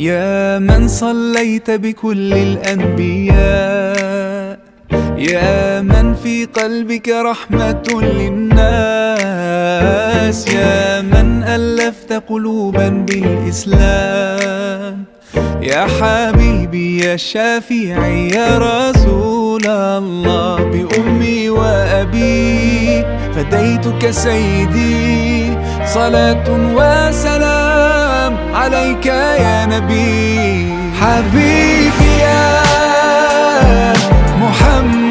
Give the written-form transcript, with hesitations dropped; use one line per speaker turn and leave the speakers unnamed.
يا من صليت بكل الأنبياء، يا من في قلبك رحمة للناس، يا من ألفت قلوبا بالإسلام، يا حبيبي يا شافعي يا رسول الله، بأمي وأبي فديتك سيدي، صلاة وسلام عليك يا نبي. حبيبي يا محمد